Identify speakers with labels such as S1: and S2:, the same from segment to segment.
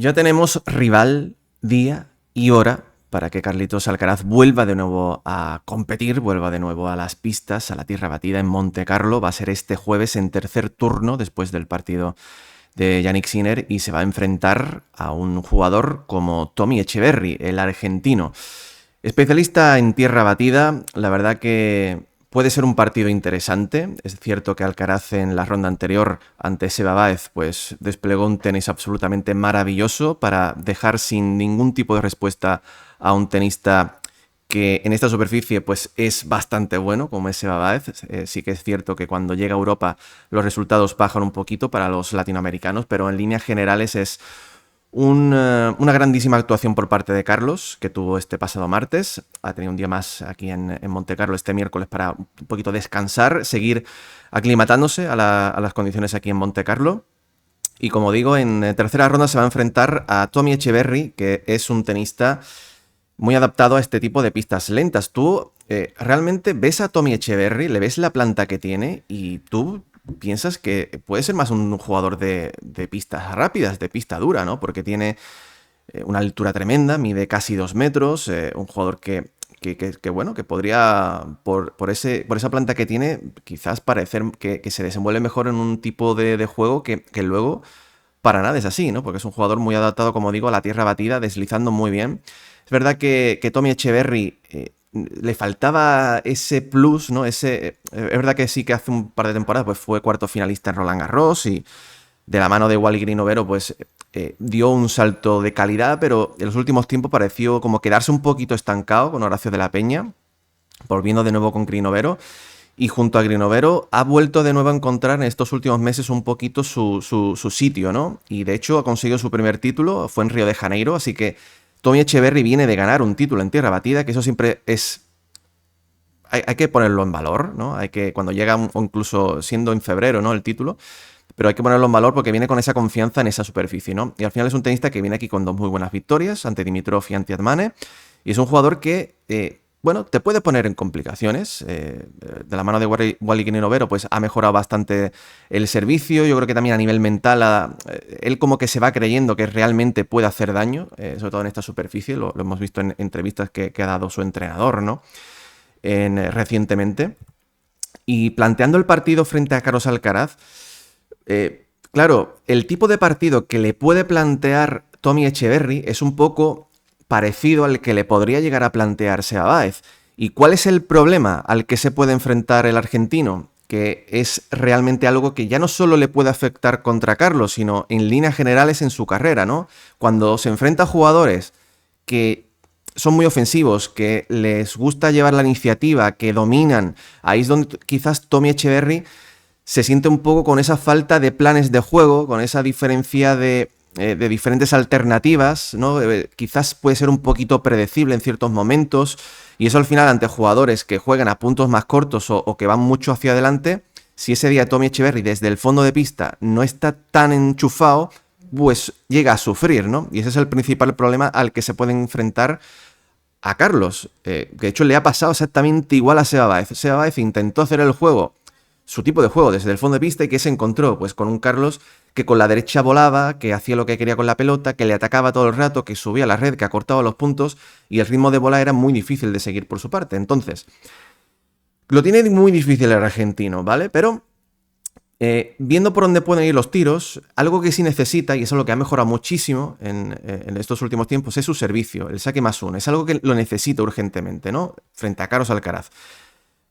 S1: Ya tenemos rival, día y hora para que Carlitos Alcaraz vuelva de nuevo a competir, vuelva de nuevo a las pistas, a la tierra batida en Montecarlo. Va a ser este jueves en tercer turno después del partido de Jannik Sinner y se va a enfrentar a un jugador como Tommy Echeverry, el argentino. Especialista en tierra batida, la verdad que puede ser un partido interesante. Es cierto que Alcaraz en la ronda anterior ante Seba Báez pues desplegó un tenis absolutamente maravilloso para dejar sin ningún tipo de respuesta a un tenista que en esta superficie pues es bastante bueno, como es Seba Báez. Sí que es cierto que cuando llega a Europa los resultados bajan un poquito para los latinoamericanos, pero en líneas generales es una grandísima actuación por parte de Carlos, que tuvo este pasado martes. Ha tenido un día más aquí en Montecarlo este miércoles para un poquito descansar, seguir aclimatándose a las condiciones aquí en Montecarlo. Y como digo, en tercera ronda se va a enfrentar a Tommy Echeverry, que es un tenista muy adaptado a este tipo de pistas lentas. Tú realmente ves a Tommy Echeverry, le ves la planta que tiene y tú piensas que puede ser más un jugador de pistas rápidas, de pista dura, ¿no? Porque tiene una altura tremenda, mide casi 2 metros, un jugador bueno, que podría, por esa planta que tiene, quizás parecer que se desenvuelve mejor en un tipo de juego que luego para nada es así, ¿no? Porque es un jugador muy adaptado, como digo, a la tierra batida, deslizando muy bien. Es verdad que Tommy Echeverry le faltaba ese plus, ¿no? Es verdad que sí que hace un par de temporadas pues fue cuarto finalista en Roland Garros y de la mano de Wally Grinovero pues dio un salto de calidad, pero en los últimos tiempos pareció como quedarse un poquito estancado con Horacio de la Peña, volviendo de nuevo con Grinovero. Y junto a Grinovero ha vuelto de nuevo a encontrar en estos últimos meses un poquito su sitio, ¿no? Y de hecho ha conseguido su primer título, fue en Río de Janeiro, así que Tommy Echeverry viene de ganar un título en tierra batida, que eso siempre es... Hay que ponerlo en valor, ¿no? Hay que, cuando llega, o incluso siendo en febrero, ¿no? El título, pero hay que ponerlo en valor porque viene con esa confianza en esa superficie, ¿no? Y al final es un tenista que viene aquí con dos muy buenas victorias ante Dimitrov y ante Admane, y es un jugador que... bueno, te puede poner en complicaciones. De la mano de Wally Grinovero, pues ha mejorado bastante el servicio. Yo creo que también a nivel mental, él como que se va creyendo que realmente puede hacer daño, sobre todo en esta superficie. Lo hemos visto en entrevistas que ha dado su entrenador, ¿no? Recientemente. Y planteando el partido frente a Carlos Alcaraz, claro, el tipo de partido que le puede plantear Tommy Echeverry es un poco parecido al que le podría llegar a plantear Seba Báez. ¿Y cuál es el problema al que se puede enfrentar el argentino? Que es realmente algo que ya no solo le puede afectar contra Carlos, sino en líneas generales en su carrera, ¿no? Cuando se enfrenta a jugadores que son muy ofensivos, que les gusta llevar la iniciativa, que dominan, ahí es donde quizás Tommy Echeverry se siente un poco con esa falta de planes de juego, con esa diferencia de diferentes alternativas, ¿no? Quizás puede ser un poquito predecible en ciertos momentos, y eso al final ante jugadores que juegan a puntos más cortos o que van mucho hacia adelante, si ese día Tommy Echeverry desde el fondo de pista no está tan enchufado, pues llega a sufrir, ¿no? Y ese es el principal problema al que se pueden enfrentar a Carlos. De hecho, le ha pasado exactamente igual a Seba Báez. Seba Báez intentó hacer el juego, su tipo de juego, desde el fondo de pista, y que se encontró pues con un Carlos que con la derecha volaba, que hacía lo que quería con la pelota, que le atacaba todo el rato, que subía a la red, que acortaba los puntos, y el ritmo de bola era muy difícil de seguir por su parte. Entonces, lo tiene muy difícil el argentino, ¿vale? Pero viendo por dónde pueden ir los tiros, algo que sí necesita, y eso es lo que ha mejorado muchísimo en estos últimos tiempos, es su servicio, el saque más uno. Es algo que lo necesita urgentemente, ¿no? Frente a Carlos Alcaraz.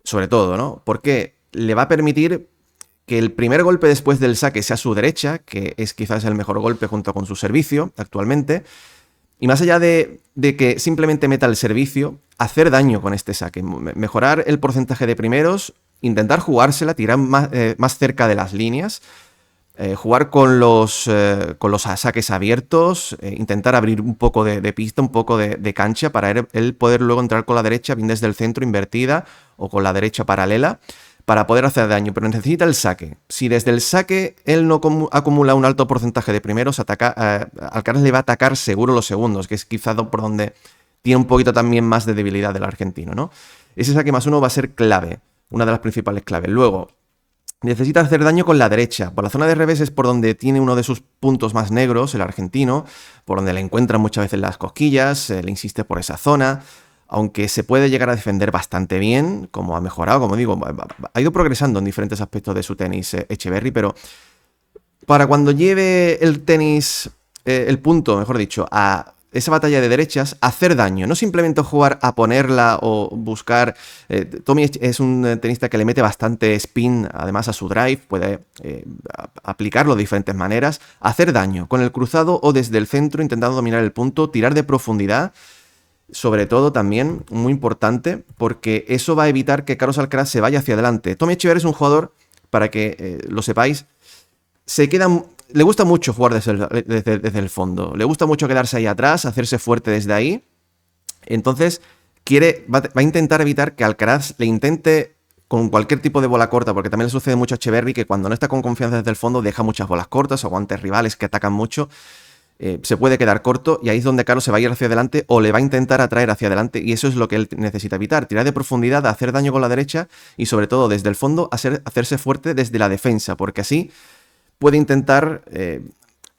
S1: Sobre todo, ¿no? Porque le va a permitir que el primer golpe después del saque sea su derecha, que es quizás el mejor golpe junto con su servicio actualmente. Y más allá de que simplemente meta el servicio, hacer daño con este saque, mejorar el porcentaje de primeros, intentar jugársela, tirar más cerca de las líneas, jugar con los saques abiertos, intentar abrir un poco de pista, un poco de cancha para él poder luego entrar con la derecha bien desde el centro invertida o con la derecha paralela para poder hacer daño, pero necesita el saque. Si desde el saque él no acumula un alto porcentaje de primeros, Alcaraz le va a atacar seguro los segundos, que es quizá por donde tiene un poquito también más de debilidad del argentino, ¿no? Ese saque más uno va a ser clave, una de las principales claves. Luego, necesita hacer daño con la derecha. Por la zona de revés es por donde tiene uno de sus puntos más negros, el argentino, por donde le encuentra muchas veces las cosquillas, le insiste por esa zona, aunque se puede llegar a defender bastante bien, como ha mejorado, como digo, ha ido progresando en diferentes aspectos de su tenis Etcheverry, pero para cuando lleve el tenis, el punto, mejor dicho, a esa batalla de derechas, hacer daño, no simplemente jugar a ponerla o buscar. Tommy es un tenista que le mete bastante spin, además a su drive, puede aplicarlo de diferentes maneras, hacer daño con el cruzado o desde el centro intentando dominar el punto, tirar de profundidad, sobre todo también, muy importante, porque eso va a evitar que Carlos Alcaraz se vaya hacia adelante. Tommy Etcheverry es un jugador, para que lo sepáis, le gusta mucho jugar desde el fondo. Le gusta mucho quedarse ahí atrás, hacerse fuerte desde ahí. Entonces, va a intentar evitar que Alcaraz le intente con cualquier tipo de bola corta, porque también le sucede mucho a Etcheverry que cuando no está con confianza desde el fondo deja muchas bolas cortas o guantes rivales que atacan mucho. Se puede quedar corto y ahí es donde Carlos se va a ir hacia adelante o le va a intentar atraer hacia adelante, y eso es lo que él necesita evitar: tirar de profundidad, hacer daño con la derecha y sobre todo desde el fondo hacerse fuerte desde la defensa, porque así puede intentar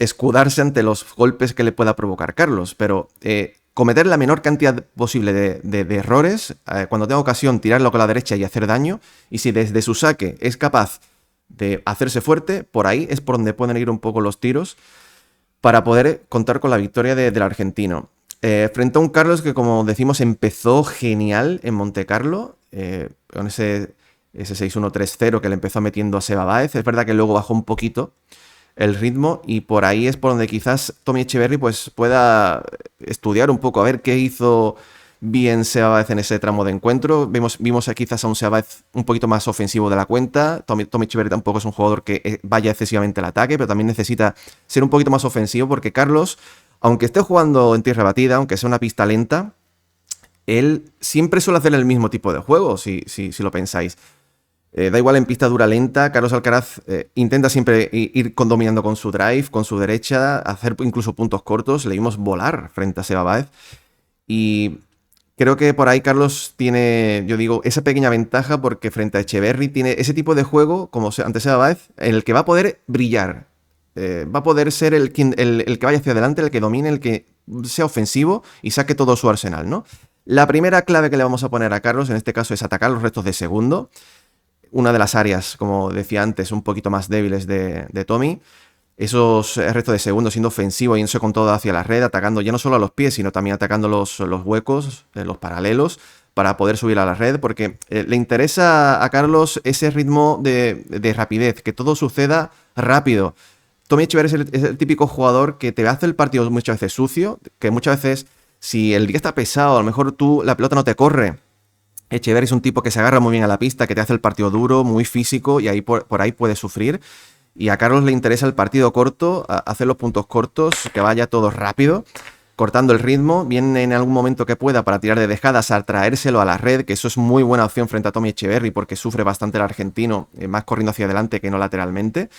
S1: escudarse ante los golpes que le pueda provocar Carlos, pero cometer la menor cantidad posible de errores, cuando tenga ocasión tirarlo con la derecha y hacer daño, y si desde su saque es capaz de hacerse fuerte, por ahí es por donde pueden ir un poco los tiros para poder contar con la victoria del argentino. Frente a un Carlos que, como decimos, empezó genial en Montecarlo, con ese 6-1-3-0 que le empezó metiendo a Seba Báez. Es verdad que luego bajó un poquito el ritmo y por ahí es por donde quizás Tommy Etcheverry pues, pueda estudiar un poco, a ver qué hizo bien Seba Báez en ese tramo de encuentro. Vimos quizás a un Seba Báez un poquito más ofensivo de la cuenta. Tommy Etcheverry tampoco es un jugador que vaya excesivamente al ataque, pero también necesita ser un poquito más ofensivo, porque Carlos, aunque esté jugando en tierra batida, aunque sea una pista lenta, él siempre suele hacer el mismo tipo de juego, si lo pensáis. Da igual en pista dura lenta, Carlos Alcaraz intenta siempre ir dominando con su drive, con su derecha, hacer incluso puntos cortos. Le vimos volar frente a Seba Báez. Y creo que por ahí Carlos tiene, yo digo, esa pequeña ventaja, porque frente a Etcheverry tiene ese tipo de juego, como ante Seba Báez, en el que va a poder brillar. Va a poder ser el que vaya hacia adelante, el que domine, el que sea ofensivo y saque todo su arsenal, ¿no? La primera clave que le vamos a poner a Carlos en este caso es atacar los restos de segundo. Una de las áreas, como decía antes, un poquito más débiles de Tommy. Esos restos de segundo siendo ofensivo y yéndose con todo hacia la red, atacando ya no solo a los pies, sino también atacando los huecos, los paralelos, para poder subir a la red, porque le interesa a Carlos ese ritmo de rapidez, que todo suceda rápido. Tommy Etcheverry es el típico jugador que te hace el partido muchas veces sucio, que muchas veces, si el día está pesado, a lo mejor la pelota no te corre. Etcheverry es un tipo que se agarra muy bien a la pista, que te hace el partido duro, muy físico, y ahí por ahí puede sufrir. Y a Carlos le interesa el partido corto, hacer los puntos cortos, que vaya todo rápido, cortando el ritmo, bien en algún momento que pueda para tirar de dejadas, a traérselo a la red, que eso es muy buena opción frente a Tommy Etcheverry, porque sufre bastante el argentino, más corriendo hacia adelante que no lateralmente.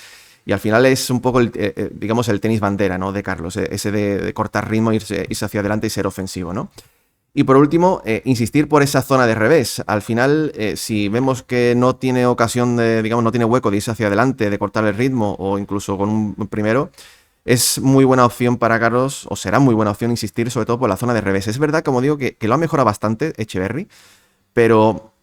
S1: Y al final es un poco, digamos, el tenis bandera, ¿no?, de Carlos, ese de cortar ritmo, irse hacia adelante y ser ofensivo, ¿no? Y por último, insistir por esa zona de revés. Al final, si vemos que no tiene ocasión no tiene hueco de irse hacia adelante, de cortar el ritmo o incluso con un primero, es muy buena opción para Carlos, o será muy buena opción insistir sobre todo por la zona de revés. Es verdad, como digo, que lo ha mejorado bastante Etcheverry, pero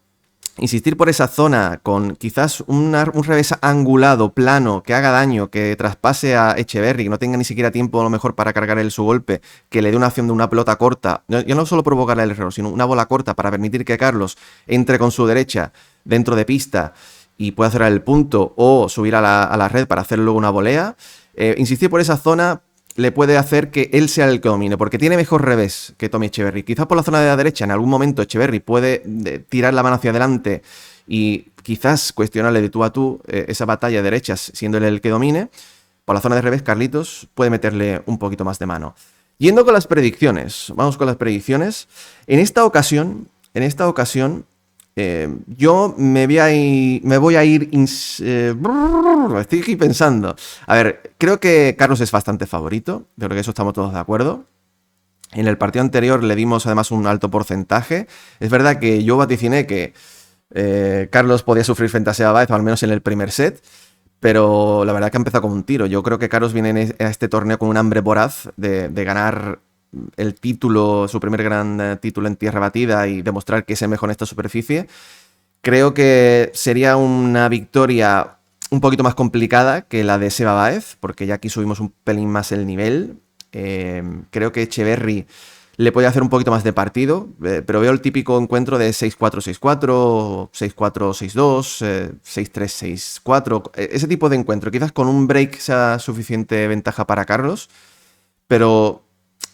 S1: insistir por esa zona con quizás un revés angulado, plano, que haga daño, que traspase a Etcheverry, que no tenga ni siquiera tiempo a lo mejor para cargar su golpe, que le dé una opción de una pelota corta, ya no solo provocarle el error, sino una bola corta para permitir que Carlos entre con su derecha dentro de pista y pueda cerrar el punto o subir a la red para hacer luego una volea. Insistir por esa zona le puede hacer que él sea el que domine, porque tiene mejor revés que Tommy Etcheverry. Quizás por la zona de la derecha, en algún momento Etcheverry puede tirar la mano hacia adelante y quizás cuestionarle de tú a tú esa batalla de derechas, siendo él el que domine. Por la zona de revés, Carlitos puede meterle un poquito más de mano. Yendo con las predicciones, vamos con las predicciones. En esta ocasión, yo me voy a ir estoy aquí pensando. A ver, creo que Carlos es bastante favorito. Yo creo que eso estamos todos de acuerdo. En el partido anterior le dimos además un alto porcentaje. Es verdad que yo vaticiné que Carlos podía sufrir frente a Seba Báez, o al menos en el primer set, pero la verdad que ha empezado como un tiro. Yo creo que Carlos viene a este torneo con un hambre voraz de ganar el título, su primer gran título en tierra batida y demostrar que es el mejor en esta superficie. Creo que sería una victoria un poquito más complicada que la de Seba Báez, porque ya aquí subimos un pelín más el nivel. Creo que Echeverry le puede hacer un poquito más de partido, pero veo el típico encuentro de 6-4-6-4, 6-4-6-2, 6-3-6-4, ese tipo de encuentro. Quizás con un break sea suficiente ventaja para Carlos, pero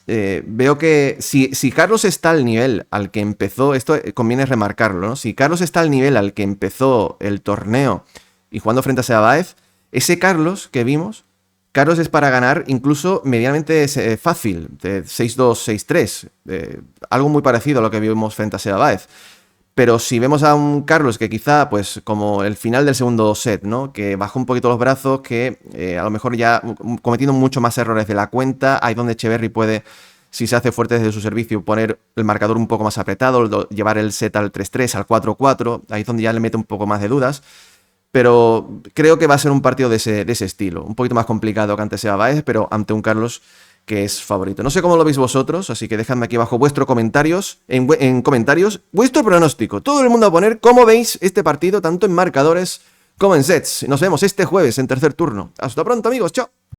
S1: veo que si Carlos está al nivel al que empezó, esto conviene remarcarlo, ¿no? Si Carlos está al nivel al que empezó el torneo y jugando frente a Seba Báez, ese Carlos que vimos, Carlos es para ganar incluso medianamente fácil, de 6-2, 6-3, algo muy parecido a lo que vimos frente a Seba Báez. Pero si vemos a un Carlos que quizá, pues como el final del segundo set, ¿no? Que bajó un poquito los brazos, que a lo mejor ya cometiendo mucho más errores de la cuenta, ahí donde Echeverry puede, si se hace fuerte desde su servicio, poner el marcador un poco más apretado, llevar el set al 3-3, al 4-4, ahí es donde ya le mete un poco más de dudas. Pero creo que va a ser un partido de ese estilo, un poquito más complicado que ante Seba Báez, pero ante un Carlos que es favorito. No sé cómo lo veis vosotros, así que dejadme aquí abajo vuestros comentarios, en comentarios, vuestro pronóstico. Todo el mundo a poner cómo veis este partido, tanto en marcadores como en sets. Nos vemos este jueves en tercer turno. Hasta pronto, amigos. Chao.